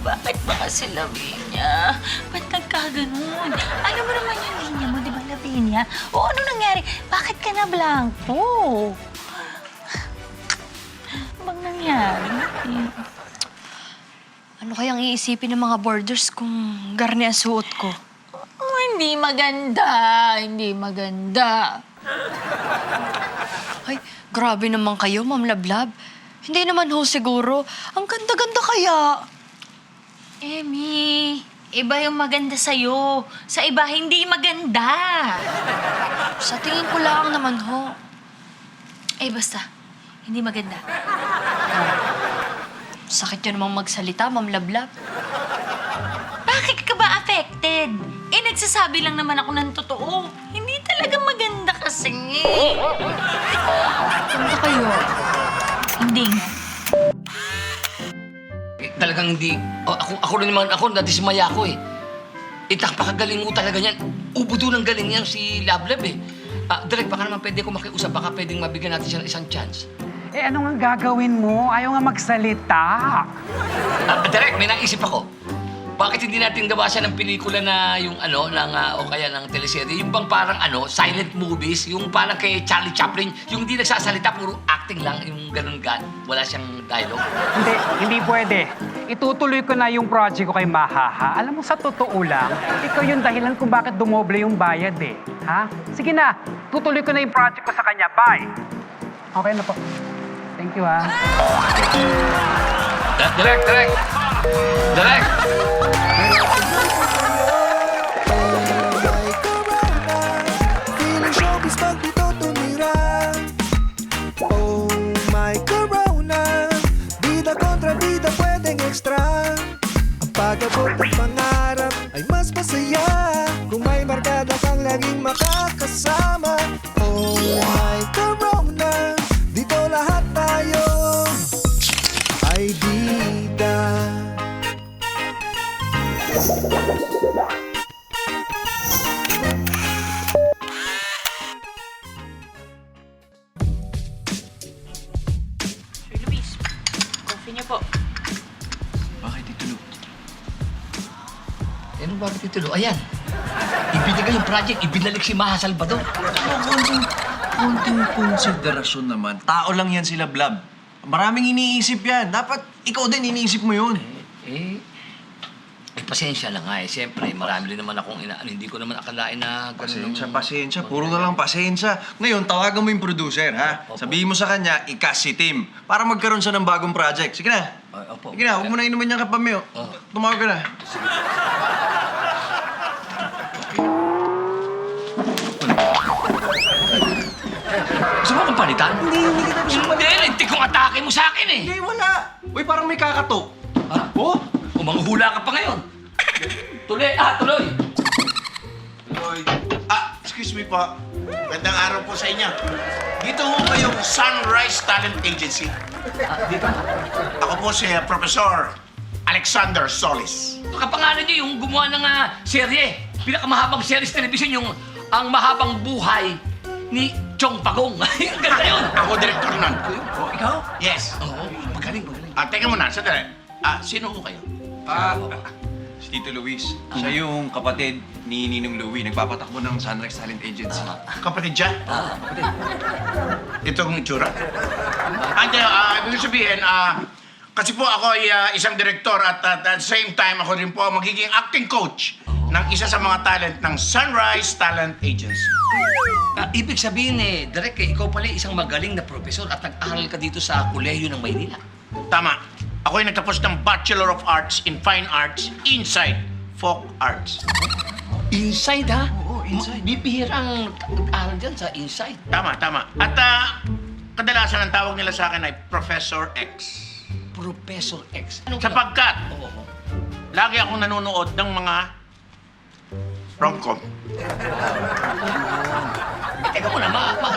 Bakit ba kasi Lavinia? Ba't nagkaganon? Alam mo naman yung linya mo, di ba, Lavinia? O ano nangyari? Bakit ka na blanco? Ano bang nangyari? Ano kayang iisipin ng mga boarders kung garni ang suot ko? Oh, hindi maganda. Hindi maganda. Ay, grabe naman kayo, Ma'am Lablab. Hindi naman ho siguro. Ang ganda-ganda kaya. Emmy, iba yung maganda sa'yo. Sa iba, hindi maganda. Sa tingin ko lang naman ho. Eh, basta. Hindi maganda. Sakit yun namang magsalita, Ma'am Lablab. Bakit ka ba affected? Eh, nagsasabi lang naman ako ng totoo. Hindi talaga maganda kasi. Ganda kayo. Hindi. Talagang hindi. Ako rin naman ako, nadismaya ako eh. Pakagaling mo talaga niyan. Ubudo ng galing niyan si Lablab eh. Direk, baka naman pwede ko makiusap, baka pwedeng mabigyan natin siya ng isang chance. Eh, ano nga gagawin mo? Ayaw nga magsalita. Direk, may naisip ako. Bakit hindi natin gawa siya ng pelikula na yung o kaya ng teleserye, yung bang parang silent movies, yung parang kay Charlie Chaplin, yung hindi nagsasalita, puro acting lang, yung ganun wala siyang dialogue. Hindi pwede. Itutuloy ko na yung project ko kay Mahaha. Alam mo, sa totoo lang, ikaw yung dahilan kung bakit dumoble yung bayad eh. Ha? Sige na, tutuloy ko na yung project ko sa kanya. Bye! Okay na po. Thank you, ha? Direk! Direk! Feeling showbiz pag dito tumira. Oh my corona, bida kontra bida pwedeng extra. Ang pag-abot at pangarap ay mas masaya kung may barkada kang laging makakasama. Oh my corona, dito lahat tayo ay bida. Sir Luis, coffee niyo po. Bakit itulo? Ano bakit itulo? Ayan. Ibinigay yung project, ibinalik si Maha Salvador. Konting konsiderasyon naman. Tao lang yan sila, Blab. Maraming iniisip yan. Dapat ikaw din iniisip mo yun. Pasensya lang nga eh. Siyempre, marami rin naman akong hindi ko naman akalain na ganun. Pasensya. Puro na lang pasensya. Ngayon, tawagan mo yung producer, ha? Opo. Sabihin mo sa kanya, i-cast si Tim. Para magkaroon siya ng bagong project. Sige na. Opo. Sige na, huwag mo na inuman yung kapameo. Tumawag ka na. Gusto mo akong palitan? Hindi kita gusto Hindi, lintik kong atake mo sa akin eh. Hindi, wala. Uy, parang may kakatok. Ha? Oh? Umanghula ka pa ngayon. Tuloy. Excuse me po. Magandang araw po sa inyo. Dito ho kayong Sunrise Talent Agency. Dito. Ako po si Professor Alexander Solis. Kapangalan niyo yung gumawa ng serye. Pinakamahabang series television yung Ang Mahabang Buhay ni Chong Pagong. Ang ganda yun. Ako director nun. Oh, ikaw? Yes. Oo, magaling. Teka muna, sandali. Sino ho kayo? Si Tito Luis. Siya yung kapatid ni Ninong Louie. Nagpapatakbo ng Sunrise Talent Agency. Kapatid siya? Kapatid. Itong itsura? Ibig sabihin, kasi po ako ay isang director at the same time ako rin po magiging acting coach ng isa sa mga talent ng Sunrise Talent Agency. Ibig sabihin Direk, ikaw pala isang magaling na profesor at nag-aral ka dito sa kolehiyo ng Maynila. Tama. Ako ay nagtapos ng Bachelor of Arts in Fine Arts inside Folk Arts. Inside, ha? Oo, inside. Bibihira ang nag-aral dyan sa inside. Tama. At kadalasan ang tawag nila sa akin ay Professor X. Professor X. Anong Sapagkat Oo. lagi akong nanonood ng mga rom-com. Teka muna,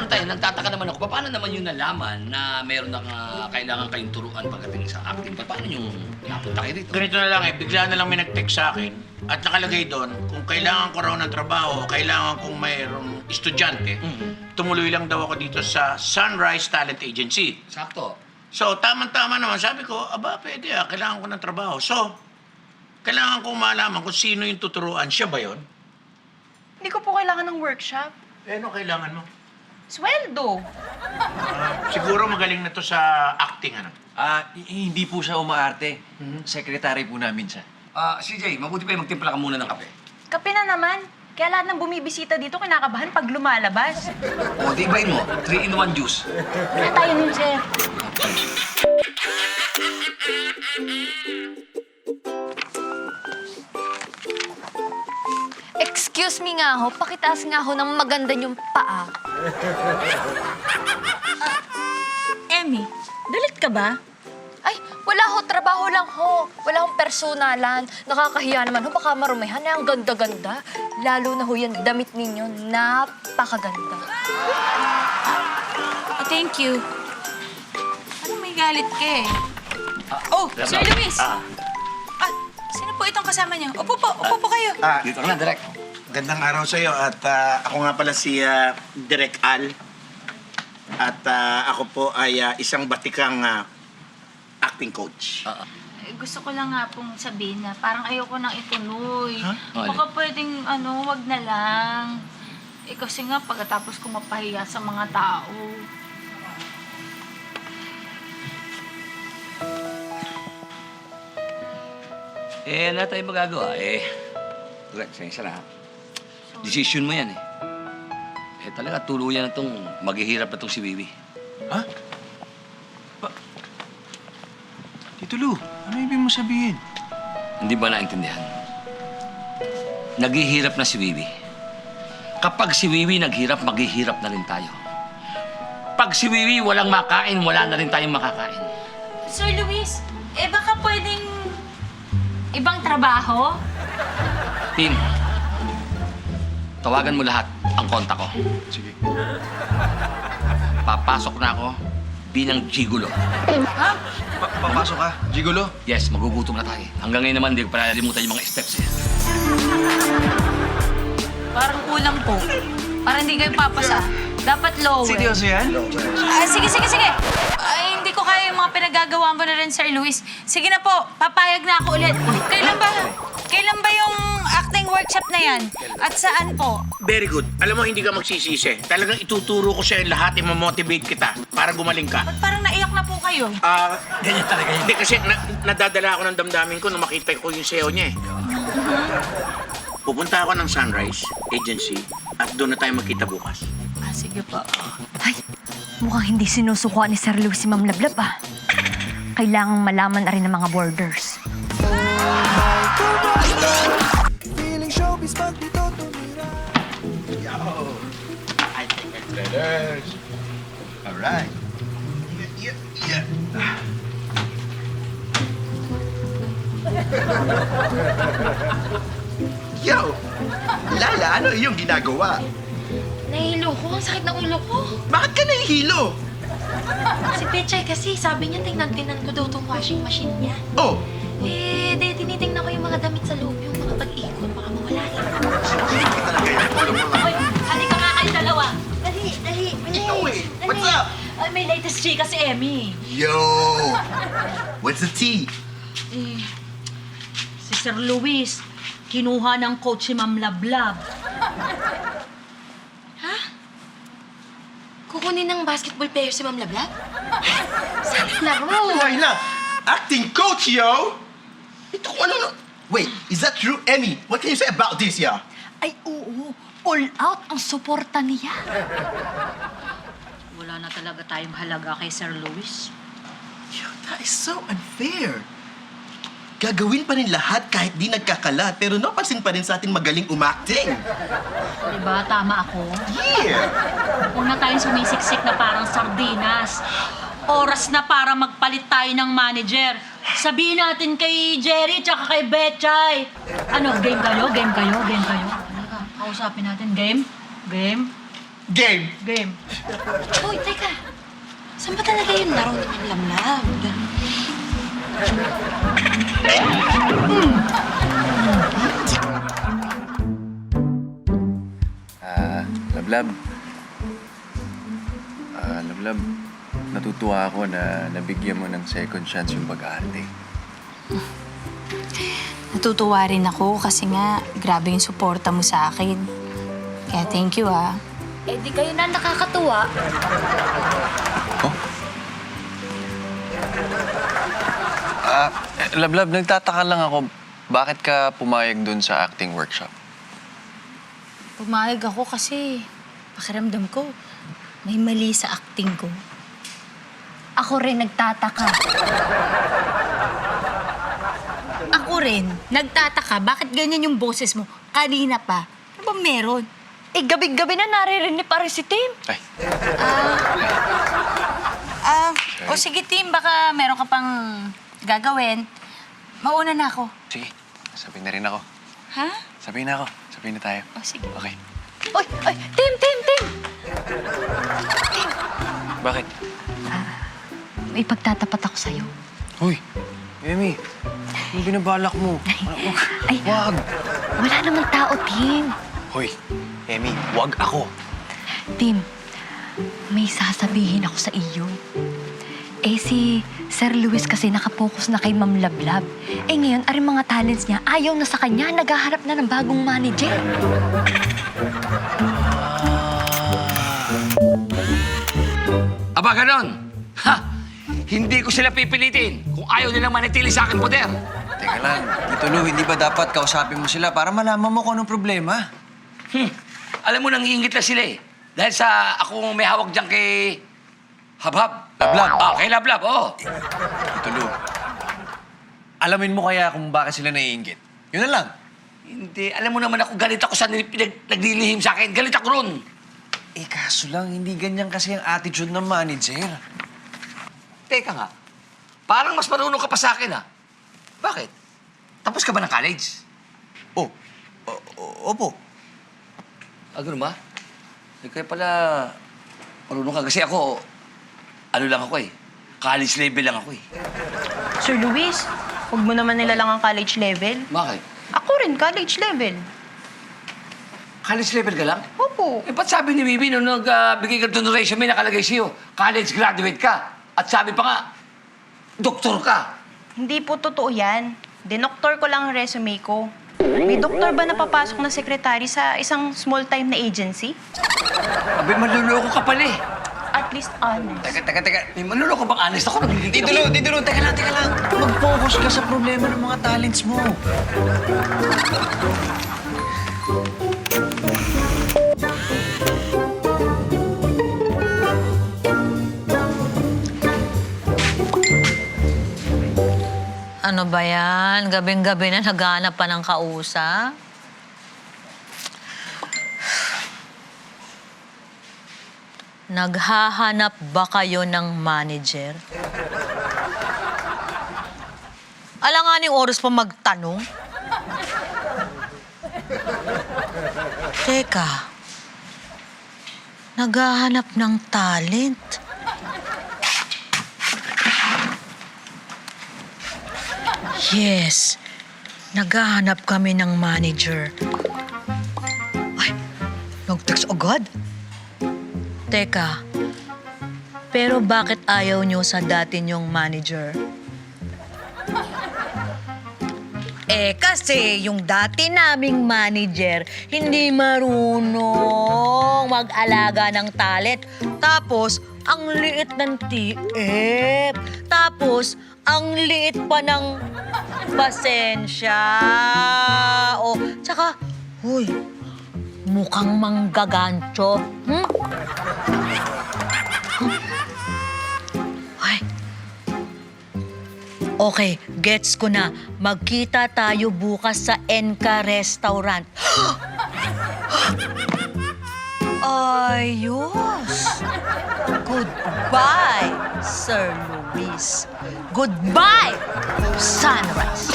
nagtataka naman ako. Paano naman yung nalaman na meron na kailangan kayong turuan pagdating sa acting? Paano yung napunta kayo dito? Ganito na lang bigla na lang may nag-text sa akin at nakalagay doon kung kailangan ko raw ng trabaho, kailangan kong mayroong estudyante, tumuloy lang daw ako dito sa Sunrise Talent Agency. Sakto. So, tamang-tama naman. Sabi ko, aba, pwede kailangan ko ng trabaho. So, kailangan kong malaman kung sino yung tuturuan. Siya ba yun? Hindi ko po kailangan ng workshop. Eh, ano kailangan mo? Sweldo. Siguro magaling na to sa acting, ano? Hindi po siya umaarte. Secretary po namin siya. CJ, mabuti pa yung magtimpla ka muna ng kape. Kape na naman. Kaya lahat ng bumibisita dito kinakabahan pag lumalabas. O, di ibahin mo. 3-in-1 juice. Kaya tayo nun, sir. Excuse me nga ho, pakitaas nga ho ng maganda yung paa. Emmy, galit ka ba? Ay, wala ho, trabaho lang ho. Wala hong personalan. Nakakahiya naman ho, baka marumihan na ang ganda-ganda. Lalo na ho yan, damit ninyo, napakaganda. Thank you. Ano may galit ka eh? Oh, Sir Luis! Sino po itong kasama niyo? Upo po kayo. Dito ka na, direct. Gandang araw sa'yo at ako nga pala si Direk Al. At ako po ay isang batikang acting coach. Gusto ko lang nga pong sabihin na parang ayoko nang ituloy. Huh? Baka pwedeng, wag na lang. Kasi nga, pagkatapos ko mapahiya sa mga tao. Ano tayo magagawa? Direct, sensya na. Decision mo yan talaga, tuluyan na itong maghihirap na itong si Bibi. Ha? Tito Lu, ano ibig mo sabihin? Hindi ba naintindihan? Naghihirap na si Bibi. Kapag si Wiwi naghirap, maghihirap na rin tayo. Pag si Wiwi walang makain, wala na rin tayong makakain. Sir Luis, baka pwedeng ibang trabaho? Tin, tawagan mo lahat ang kontak ko. Sige. Papasok na ako bilang gigolo. Papasok ka, Gigolo? Yes, magugutom na tayo. Hanggang ngayon naman, hindi ko pa nalimutan yung mga steps Parang kulang po. Parang hindi kayo papasa. Dapat lower. Seryoso yan? Sige. Ay, hindi ko kaya yung mga pinagagawa mo na rin, Sir Luis. Sige na po, papayag na ako ulit. Kailan ba yung acting workshop na yan? At saan po? Very good. Alam mo, hindi ka magsisisi. Talagang ituturo ko sa'yo lahat, i-motivate kita para gumaling ka. Ba't parang naiyak na po kayo? Ganyan talaga yun. Hindi kasi nadadala ako ng damdamin ko nung makita ko yung sayo niya eh. Pupunta ako ng Sunrise Agency at doon na tayo magkita bukas. Sige po. Ay, mukhang hindi sinusukuan ni Sir Luis si Ma'am Lablab ah. Kailangang malaman na rin ng mga boarders. Feeling showbiz pag dito tumira. I think it's letters. Alright. Yo! Lala, ano yung ginagawa? Nahilo ko. Ang sakit ng ulo ko. Bakit ka nahihilo? Si Pechay kasi, sabi niya tingnan-tingnan ko daw tong washing machine niya. Oh, Tinitingnan ko yung mga damit sa loob, yung mga pag-ikot, baka mawala eh. Hoy, halika nga kayo dalawa. Dali, bilis. ikaw eh. What's up? Ay, may latest chika si Emmy. Yo! What's the tea? Si Sir Luis, kinuha ng coach si Ma'am Lablab. Kukunin ng basketball player si Ma'am Lablab? Sana laro. Laila! Acting coach, yo! Ito ko ano. Wait, is that true, Emmy? What can you say about this, yeah? Ay, oo. All out ang suporta niya. Wala na talaga tayong halaga kay Sir Luis. Yo, that is so unfair. Gagawin pa rin lahat kahit di nagkakalat, pero napansin pa rin sa atin magaling umacting. Diba, tama ako? Yeah! Huwag na tayong sumisiksik na parang sardinas. Oras na para magpalit tayo ng manager. Sabihin natin kay Jerry tsaka kay Betchay. Ano, game kayo? Halika, kausapin natin. Game? Game! Game. Uy, teka. Saan ba talaga yung laro ni Ma'am Lablab? Lablab. Lablab, natutuwa ako na nabigyan mo ng second chance yung pag-arte. natutuwa rin ako kasi nga, grabe yung suporta mo sa akin. Kaya thank you, ah. Eh di kayo na nakakatuwa. Lablab, nagtataka lang ako, bakit ka pumayag dun sa acting workshop? Pumayag ako kasi pakiramdam ko, may mali sa acting ko. Ako rin nagtataka. Ako rin, nagtataka, bakit ganyan yung boses mo? Kanina pa. Ano ba meron? Eh gabi-gabi na naririnig pa rin si Tim. Ay, O sige, Tim, baka meron ka pang gagawin. Mauna na ako. sige. Sabihin na rin ako. Ha? Sabihin na ako. Sabihin na tayo. O sige. Okay. Oy, Tim! Bakit? May pagtatapat ako sa'yo. Hoy, Emi, yung binabalak mo. Ay, Wag. wala namang tao, Tim. Hoy, Emi, wag ako. Tim, may sasabihin ako sa iyo. Eh si Sir Luis kasi nakapokus na kay Ma'am Lablab. Eh ngayon, ari mga talents niya, ayaw na sa kanya, naghahanap na ng bagong manager. Aba, ganon! Ha! Hindi ko sila pipilitin kung ayaw nilang manatili sa akin poder. Teka lang, Tito Lu, hindi ba dapat kausapin mo sila para malaman mo kung anong problema? Alam mo, nangiingit na sila eh. Dahil sa akong may hawak dyan kay Habhab. Lablab. Kay Lablab, oo. Tito Lu, alamin mo kaya kung bakit sila naiingit. Yun na lang. Hindi, alam mo naman ako, galit ako sa naglilihim sa akin. Galit ako ron. Eh, kaso lang, hindi ganyan kasi ang attitude ng manager. Teka nga, parang mas marunong ka pa sa akin, ha? Bakit? Tapos ka ba ng college? Oh, opo. Ganun ba? Kaya pala, marunong ka. Kasi ako, ano lang ako eh. College level lang ako eh. Sir Luis, huwag mo naman nila lang ang college level. Bakit? Ako rin, college level. College level ka lang? Opo. Eh, ba't sabi ni Bibi nung nagbigay ka doon ng resume, nakalagay sa'yo, college graduate ka. At sabi pa nga, doktor ka. Hindi po totoo yan. Dinoktor ko lang ang resume ko. May doktor ba napapasok na sekretary sa isang small-time na agency? Abi, manluloko ka pala eh. At least honest. Teka. May manluloko bang honest ako? Naglilito. Tito Lu, teka lang. Mag-focus ka sa problema ng mga talents mo. Ano ba yan? Gabing-gabi na naghahanap pa ng kausap? Naghahanap ba kayo ng manager? Alanganing oras pa magtanong? Teka, naghahanap ng talent? Yes, naghahanap kami ng manager. Ay, nag-text agad? Teka, pero bakit ayaw nyo sa dati nyong manager? Kasi yung dati naming manager, hindi marunong mag-alaga ng talent. Tapos, ang liit ng TF. Tapos, ang liit pa ng pasensya. O, tsaka, huy, mukhang manggagancho. Ay. Okay, gets ko na. Magkita tayo bukas sa Enka Restaurant. Ayos! Goodbye, Sir Luis. Goodbye, Sunrise.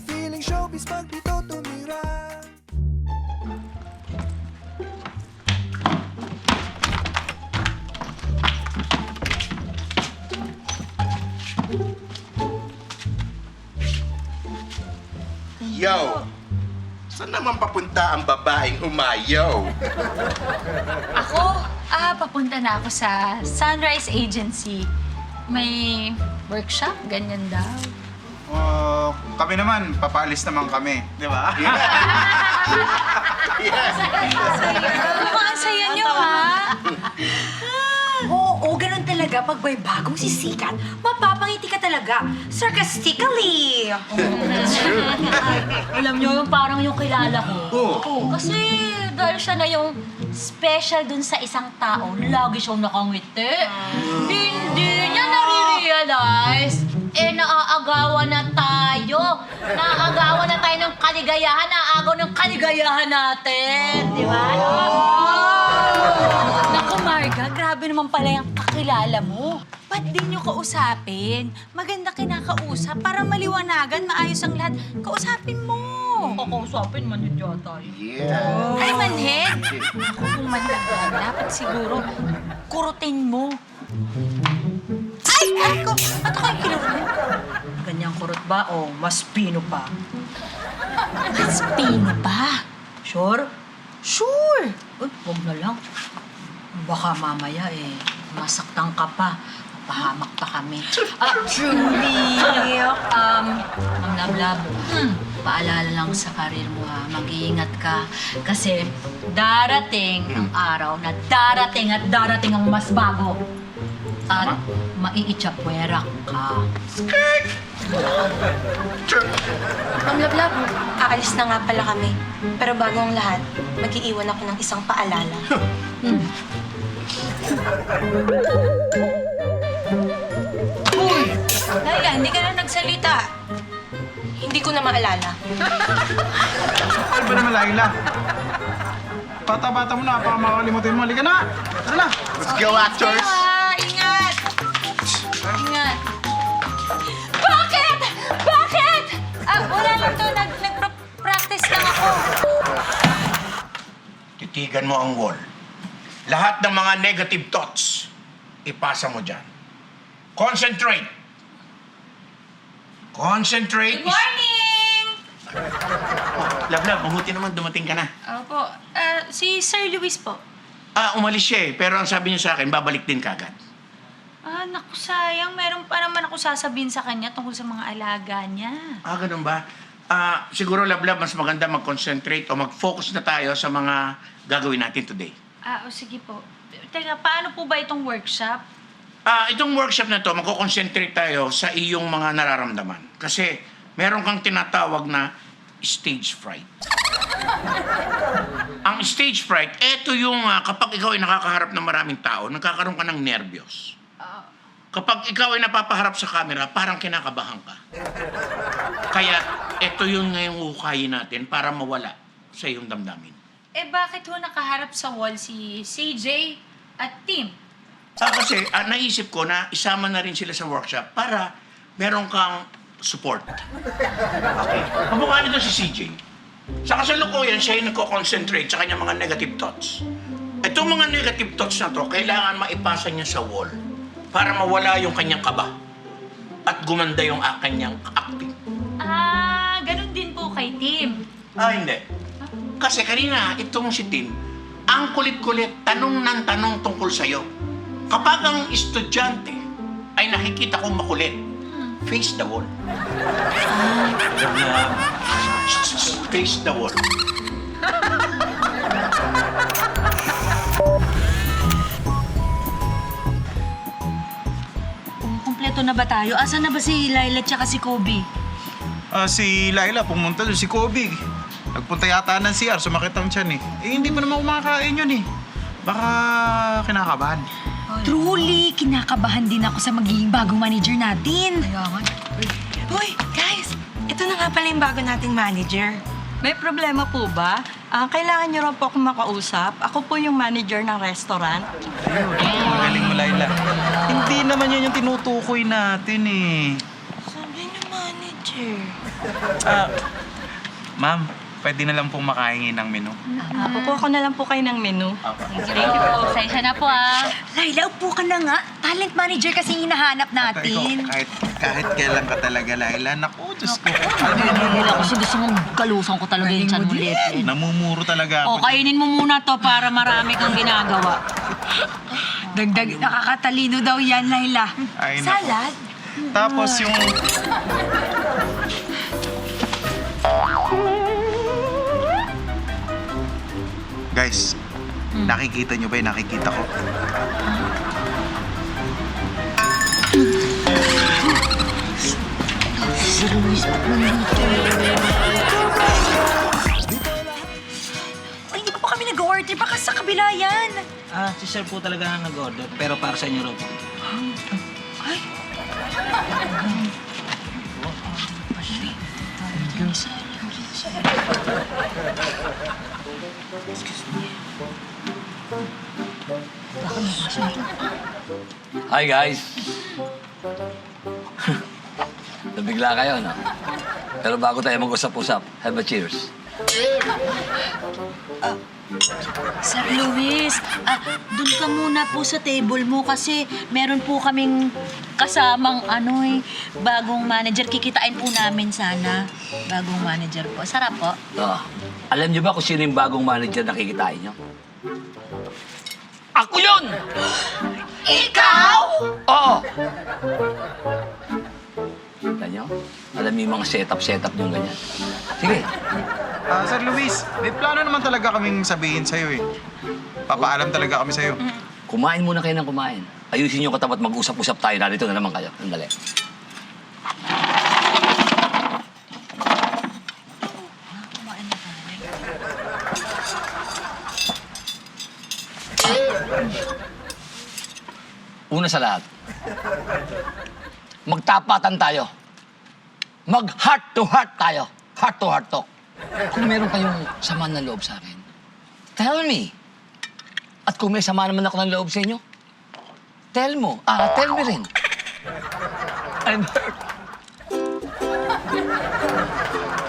Feeling showbiz pag dito tumira. Yo! Saan naman papunta ang babaeng humayaw? Ako, papunta na ako sa Sunrise Agency. May workshop, ganyan daw. kami naman, papaalis naman kami. Di ba? Mukhang ang saya niyo, ha? Oo, ganun talaga. Pag may bagong sisikat, mapapangiti ka talaga. Sarcastically. Alam niyo, yung parang yung kilala ko. Oo. Kasi dahil siya na yung special dun sa isang tao, lagi siyang nakangiti. Hindi niya nare-realize. Naaagawan na tayo. Naaagawan na tayo ng kaligayahan. Naaagaw ng kaligayahan natin. Di ba? Naku, Marga, grabe naman pala yung kakilala mo. Ba't di niyo kausapin? Maganda kinakausap para maliwanagan, maayos ang lahat. Kausapin mo. Kakausapin man yun yata. Ay, manhid! Ako kung manhid ka, dapat siguro kurutin mo. Ay ko! Ba't ako yung kinurutin? Ganyang kurot ba o mas pino pa? Mas pino pa. Sure? Sure! Uy, huwag na lang. Baka mamaya masaktan ka pa. Pahamak pa kami. Truly! Ma'am Lablab, paalala lang sa karir mo ha. Mag-iingat ka. Kasi darating ang araw na darating at darating ang mas bago. At maiitsapwera ka. Ma'am Lablab, aalis na nga pala kami. Pero bago ang lahat, mag-iiwan ako ng isang paalala. Laila, hindi ka na nagsalita. Hindi ko na maalala. Ano ba naman, Laila? Bata-bata mo na, baka makakalimutin mo. Halika na! Tara na! Let's go, actors! Ingat! Ingat! Bakit? Bakit? Wala lang to. Nag-practice lang ako. Titigan mo ang wall. Lahat ng mga negative thoughts, ipasa mo dyan. Concentrate! Concentrate! Good morning! Lablab, mabuti naman dumating ka na. Opo. Si Sir Luis po. Umalis siya pero ang sabi niya sa akin, babalik din kagad. Naku, sayang. Meron pa naman ako sasabihin sa kanya tungkol sa mga alaga niya. Ganun ba? Siguro, Lablab, mas maganda mag-concentrate o mag-focus na tayo sa mga gagawin natin today. Sige po. Teka, paano po ba itong workshop? Itong workshop na to, magko-concentrate tayo sa iyong mga nararamdaman. Kasi meron kang tinatawag na stage fright. Ang stage fright, eto yung kapag ikaw ay nakakaharap ng maraming tao, nagkakaroon ka ng nervyos. Kapag ikaw ay napapaharap sa camera, parang kinakabahan ka. Kaya eto yung ngayong hukayin natin para mawala sa iyong damdamin. Bakit ho nakaharap sa wall si CJ at Tim? Kasi naisip ko na isama na rin sila sa workshop para meron kang support. Okay. Kamukha nito si CJ. Sa kasalukuyan, siya yung nagko-concentrate sa kanyang mga negative thoughts. Itong mga negative thoughts na to, kailangan maipasa niya sa wall para mawala yung kanyang kaba at gumanda yung kanyang acting. Ganun din po kay Tim. Hindi. Kasi kanina, itong si Tim, ang kulit-kulit, tanong ng tanong tungkol sa'yo. Kapag ang estudyante ay nakikita kong makulit, face the wall. Face the wall. Kumpleto na ba tayo? Asan na ba si Laila at si Kobe? Si Laila, pumunta doon. Si Kobe, nagpunta yata ng CR, sumakit ang tiyan eh. Hindi pa naman kumakain yun eh. Baka kinakabahan. Truly, kinakabahan din ako sa magiging bagong manager natin. Hoy, guys! Ito na nga pala yung bago nating manager. May problema po ba? Kailangan niyo raw po akong makausap. Ako po yung manager ng restaurant. Magaling mo, Laila. Hindi naman yun yung tinutukoy natin eh. Sabi niyo manager. Ma'am, pwede na lang pong makahingi ng menu. Kukuha ko na lang po kayo ng menu. Thank you po. Pasensya na po Laila, upo ka na nga. Talent manager kasi hinahanap natin. Kahit kailan ka talaga, Laila. Naku, Diyos ko. Nila kasi gusto mong galusan ko talaga yung tiyan mo lit. Namumuro talaga ako. Kainin mo muna to para marami kang ginagawa. Dagdag, nakakatalino daw yan, Laila. Ay, naku. Salad? Tapos yung... Guys, nakikita nyo ba yung nakikita ko? Ay, hindi pa po kami nag-order. Baka sa kabila yan. Si sir po talaga na nag-order, pero para sa inyo raw po. Hi, guys. Nabigla kayo, no? Pero bago tayo mag-usap-usap, have a cheers. Sir Luis, dun ka muna po sa table mo kasi meron po kaming kasamang bagong manager. Kikitain po namin sana. Bagong manager po. Sarap po. Alam niyo ba kung sino yung bagong manager na kikitain niyo? Ako yun! Ikaw? Oo! Kita niyo? Alam niyo yung mga setup niyo ganyan. Sige. Sir Luis, may plano naman talaga kaming sabihin sa'yo eh. Papaalam talaga kami sa'yo. Kumain muna kayo ng kumain. Ayusin niyo katapat mag-usap-usap tayo. Narito na naman kayo. Andali. Una sa lahat, magtapatan tayo. Mag-heart to heart tayo. Heart to heart talk. Kung meron kayong sama ng loob sa akin, tell me. At kung may sama naman ako ng loob sa inyo, tell me rin. I'm hurt.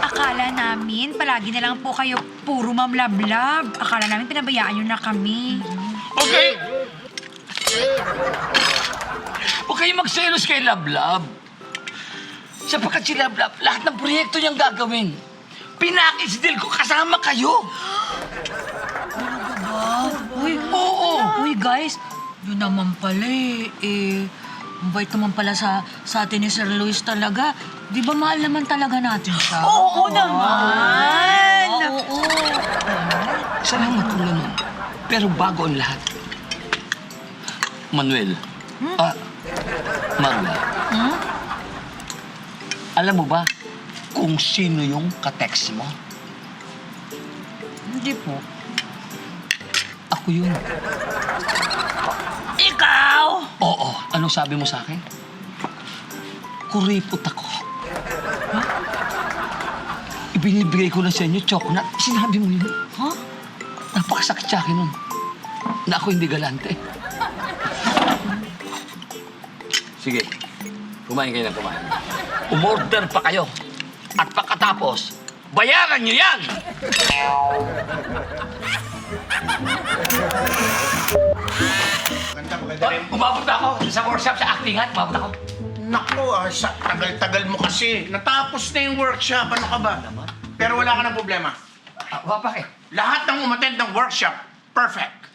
Akala namin, palagi na lang po kayo puro mamlablab. Akala namin pinabayaan nyo na kami. Okay. Huwag kayong magselos kay Lablab. Sapagkat si Lablab, lahat ng proyekto niyang gagawin, pinakisdil ko kasama kayo. Uy, Uy, guys, yun naman pala ang bait naman pala sa atin ni Sir Luis talaga. Di ba mahal naman talaga natin siya? Oo naman! Oo. Salamat kung ganun. Pero bago ang lahat, Manuel, Marla, alam mo ba kung sino yung ka-text mo? Hindi po. Ako yun. Ikaw? Oo. Anong sabi mo sa akin? Kuripot ako. Ibinibigay ko lang sa inyo, chocolate. Sinabi mo yun. Ha? Napakasakit sa akin nun. Na ako hindi galante. Sige. Kumain kayo ng kumain. Umorder pa kayo. At pagkatapos, bayaran nyo yan! Maganda rin. Umabot na ako sa workshop, sa actingan. Umabot ako. Naku, sa tagal-tagal mo kasi. Natapos na yung workshop. Ano ka ba? Pero wala ka ng problema. Bakit? Lahat ng umattend ng workshop, perfect.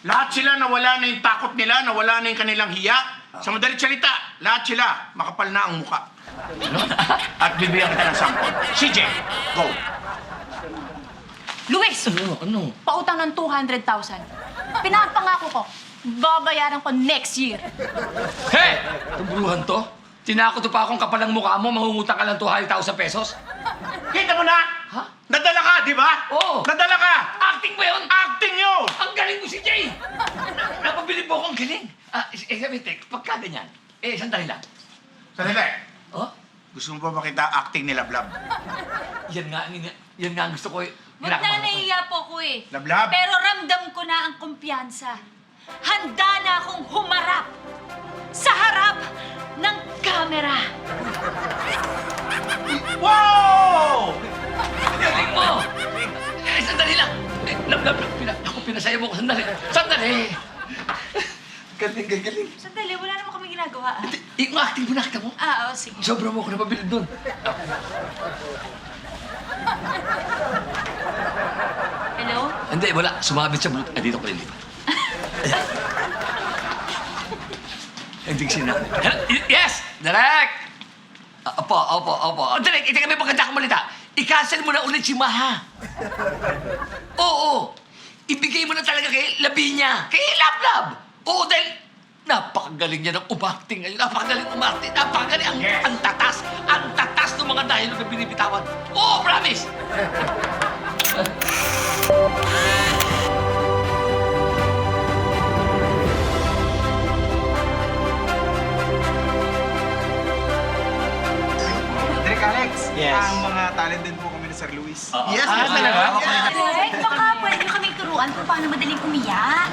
Lahat sila nawala na yung takot nila, nawala na yung kanilang hiya. Sa madalit salita, lahat sila makapal na ang muka. At bibigyan kita ng sample. CJ, go. Luis! Ano? Pautang ng 200,000. Pinapangako ko, babayaran ko next year. Hey! Tumuruhan to? Tinakot pa akong kapalang mukha mo, mangungutang ka lang 200,000 pesos? Kita mo na? Ha? Nadala ka, di ba? Oo. Nadala ka! Acting ba yun? Acting yun! Ang galing mo si Jay! Napabilib mo akong galing. Sabi, Tek, pagka ganyan, sandali lang. Sandali. Oh? Gusto mo ba makita acting ni Lablab? Yan nga ang gusto ko. Huwag na nahiya po ko Lablab? Pero ramdam ko na ang kumpiyansa. Handa na akong humarap sa harap ng kamera. Wow! Galing mo! Sandali lang. Lablab, ako pinasaya mo ko. Sandali! Galing. Sandali, wala naman kami ginagawa. Yung acting mo nakita mo? Oo, sige. Sobra mo ako napabilib doon. Hello? Hindi, wala. Sumabit sa buto. Dito ko rin. Hindi sinabi. Yes! Direk! Opo. Direk, may maganda akong balita. I-cancel mo na ulit si Maha. Oo. ibigay mo na talaga kay Lavinia, kay Lablab. Oo, dahil napakagaling niya ng umacting ngayon. Napakagaling umacting. Napakagaling. Ang tatas. Ang tatas ng mga dialogue na binibitawan. Oo, promise. Direk Alex, Yes. ang mga talent din po kami ni Sir Luis. Yes, talaga? Direk, baka pwede nyo kaming turuan kung paano madaling umiyak.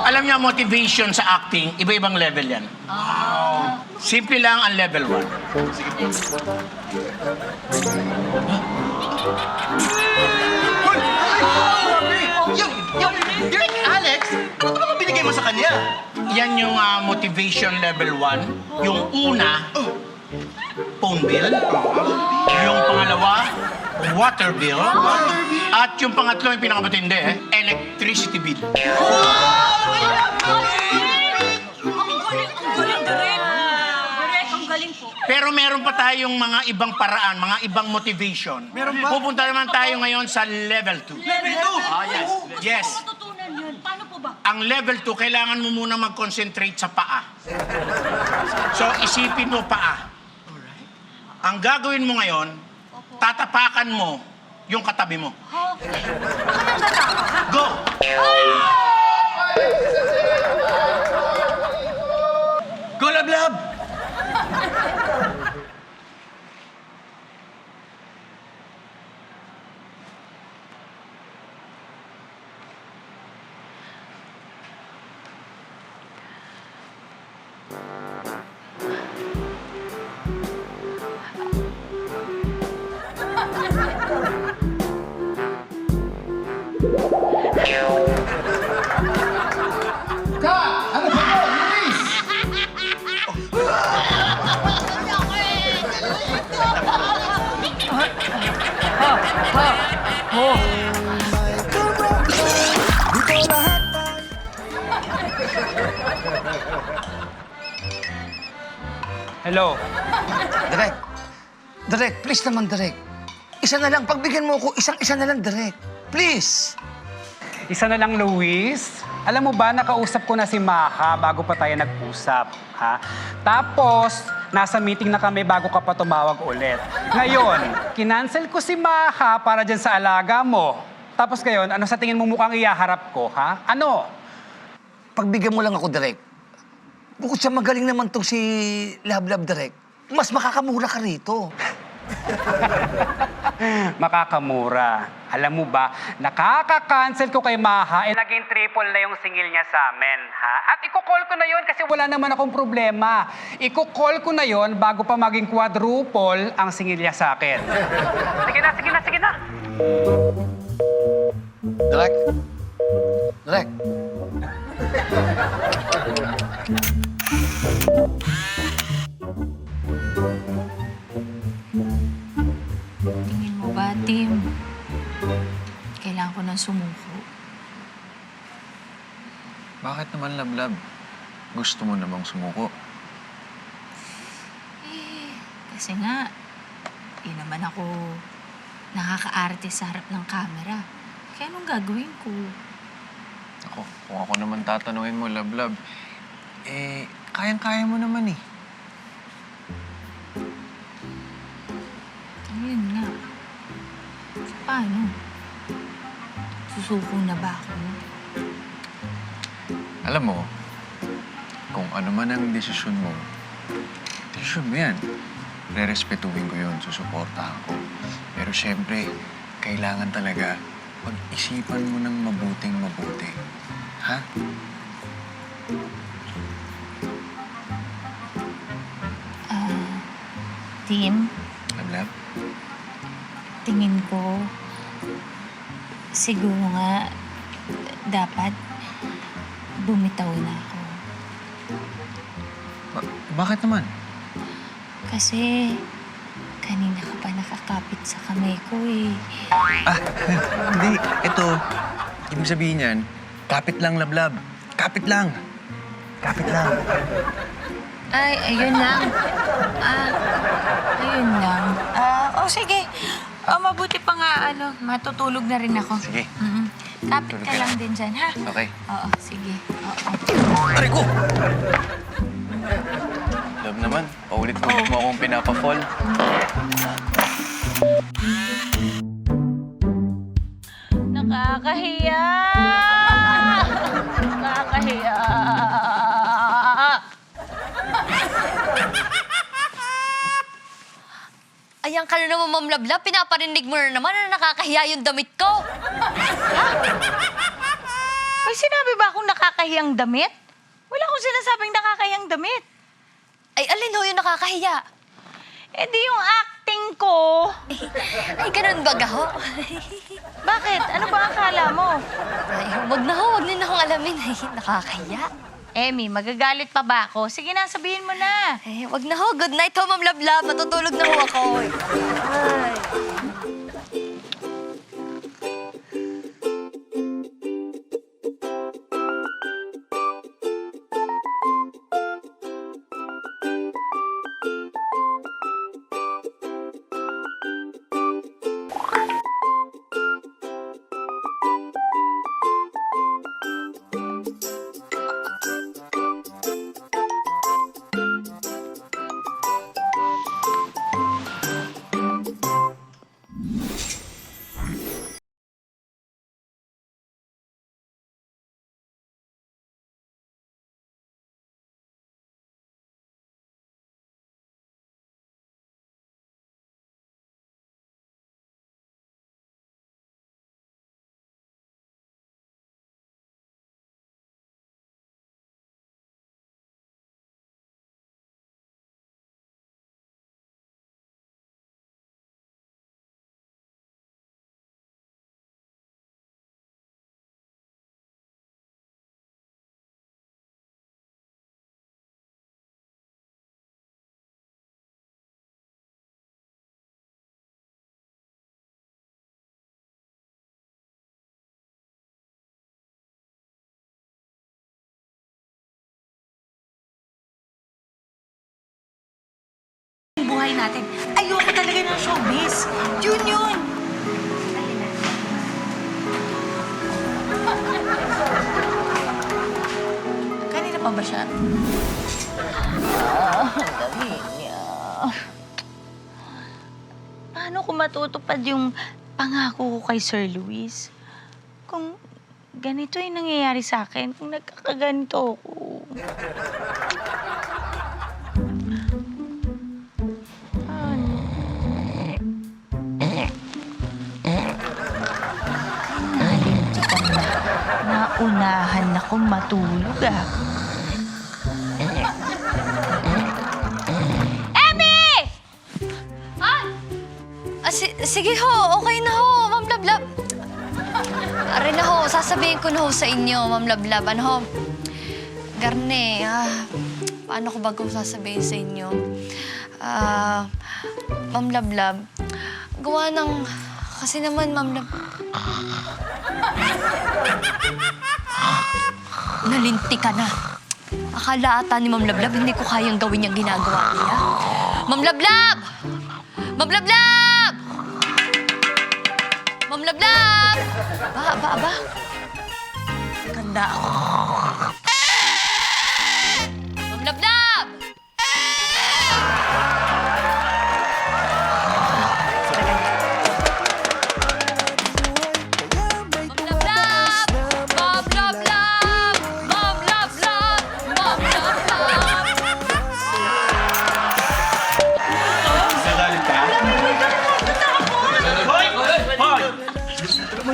Alam niyo, motivation sa acting, iba-ibang level yan. Simple lang ang level 1. Yung Direk Alex, ano ba binigay mo sa kanya? Yan yung motivation level 1. Yung una, phone bill. Yung pangalawa, water bill. At yung pangatlo, yung pinakamatindi, electricity bill. Ang galing, Direk. Direk, ang galing po. Pero meron pa tayong mga ibang paraan, mga ibang motivation. Meron ba? Pupunta naman tayo ngayon sa level 2. Level 2? Ah, yes. Yes. Matutunan yun. Paano po ba? Ang level 2, kailangan mo muna mag-concentrate sa paa. So, isipin mo paa. Ang gagawin mo ngayon, tatapakan mo yung katabi mo. Go! Go, Lablab! Dito lahat Hello? Direk, please naman, Direk. Isa na lang, pagbigyan mo ako, isa na lang, Direk. Please. Isa na lang, Luis. Alam mo ba, nakausap ko na si Maha bago pa tayo nag-usap, ha? Tapos, nasa meeting na kami bago ka pa tumawag ulit. Ngayon, kinancel ko si Maha para dyan sa alaga mo. Tapos ngayon, ano sa tingin mo mukhang iyaharap ko, ha? Ano? Pagbigyan mo lang ako, Direk. Bukod sa magaling naman tong si Lablab, Direk, mas makakamura ka rito. Makakamura. Alam mo ba, nakaka-cancel ko kay Maha naging triple na yung singil niya sa amin, ha? At iko-call ko na yon kasi wala naman akong problema. Iko-call ko na yon bago pa maging quadruple ang singil niya sa akin. Sige na. Direk? Direk? Tingin mo ba, Tim? Kailangan ko nang sumuko. Bakit naman, Lablab? Gusto mo namang sumuko? Kasi nga, di naman ako nakakaarte sa harap ng camera. Kaya anong gagawin ko? Ako, kung ako naman tatanungin mo, Lablab, kayang-kaya mo naman eh. Ayun nga. Paano? Susuko na ba ako? Alam mo, kung ano man ang desisyon mo yan. Rerespetuhin ko yun, susuportahan ko. Pero syempre, kailangan talaga pag-isipan mo ng mabuting mabuti. Ha? Tim, Lablab? tingin ko, siguro nga, dapat bumitaw na ako. Bakit naman? Kasi kanina ka pa nakakapit sa kamay ko eh. Hindi. Ito, ibig sabihin yan, kapit lang, Lablab. Kapit lang. Kapit lang. Ay, ayun lang. Ayun lang. Sige. Mabuti pa nga, matutulog na rin ako. Sige. Kapit Tulog ka lang din dyan, ha? Okay. Oo, sige. Aray ko! Love naman, paulit-ulit mo akong pinapa-fall. Nakakahiya! Nakakahiya! Ayan ka na naman, Ma'am Lablab. Pinaparinig mo na naman na nakakahiya yung damit ko. May sinabi ba akong nakakahiyang damit? Wala akong sinasabing nakakahiyang damit. Ay, alin ho yung nakakahiya? Eh di yung acting ko. Ay, ganun baga ho? Bakit? Ano ba akala mo? Ay, wag na ho, wag na akong alamin. Ay, nakakahiya. Emmy, magagalit pa ba ako? Sige na, sabihin mo na. Ay, wag na ho. Good night ho, Ma'am Lablab. Matutulog na ho ako. Ay. Buhay natin. Ayoko talaga ng showbiz. Yun. Kanina pa ba siya? Dami niya. Paano ko matutupad yung pangako ko kay Sir Luis? Kung ganito yung nangyayari sa akin, kung nagkakaganito ako. Naunahan akong matulog, Emmy! Sige ho, okay na ho, Ma'am Lablab. Aray na ho, sasabihin ko na ho sa inyo, Ma'am Lablab. Ano ho? Garne, paano ko ba kung sasabihin sa inyo? Ma'am Lablab, gawa ng... Kasi naman, Ma'am Lablab... Nalinti ka na. Akala ata ni Ma'am Lablab, hindi ko kayang gawin yung ginagawa niya. Ma'am Lablab! Ma'am Lablab! Ma'am Lablab! Ba? Ganda ako. Ma'am Lablab!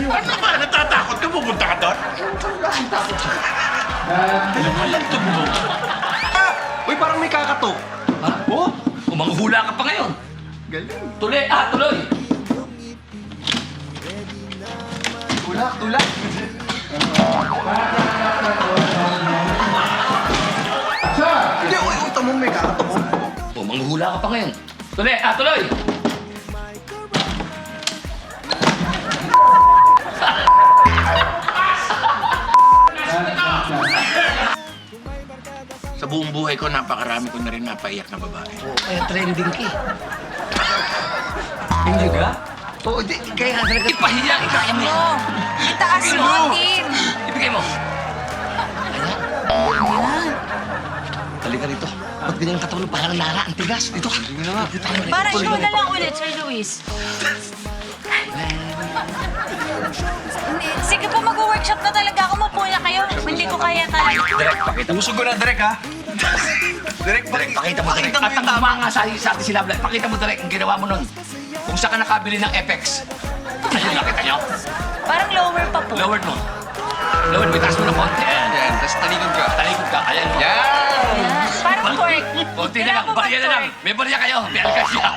Ano ba? Natatakot ka? Pupunta ka doon? Uy, parang may kakatok. Ha? Oh? Umanghula ka pa ngayon. Galing. Tuloy. Tulak. Hindi, uy, tamo may kakatok. Umanghula ka pa ngayon. Tuloy. Sa buong buhay ko, napakarami ko na rin napaiyak na babae. Kaya trending ka eh. Hindi ka? Oo, di, kaya nga talaga. Ipahiya, ikaya mo. Itaas mo, Tim. Ibigay mo. Halika rito. Ba't ganyan ang katawan mo? Parang nara, ang tigas. Dito ka. Para show na lang ulit, Sir Luis. Sige po, mag-workshop na talaga ako. Mapo na kayo. Hindi ko kaya talaga. Direk, pakita mo. Usog ko na, Direk, ha? Direk, Direk, pakita mo, Direk. At ang mga sa atin si Lablab, pakita mo, Direk, ang ginawa mo nun. Kung saan ka nakabili ng FX. Ayun, nakita nyo? Parang lower pa po. Lowered mo. Lowered mo, itaas mo ng konti. Yan, tapos talikod ka. Talikod ka, ayan. Yan! Parang twerk. Konti na lang, barya na lang. May barya kayo, may alkasya.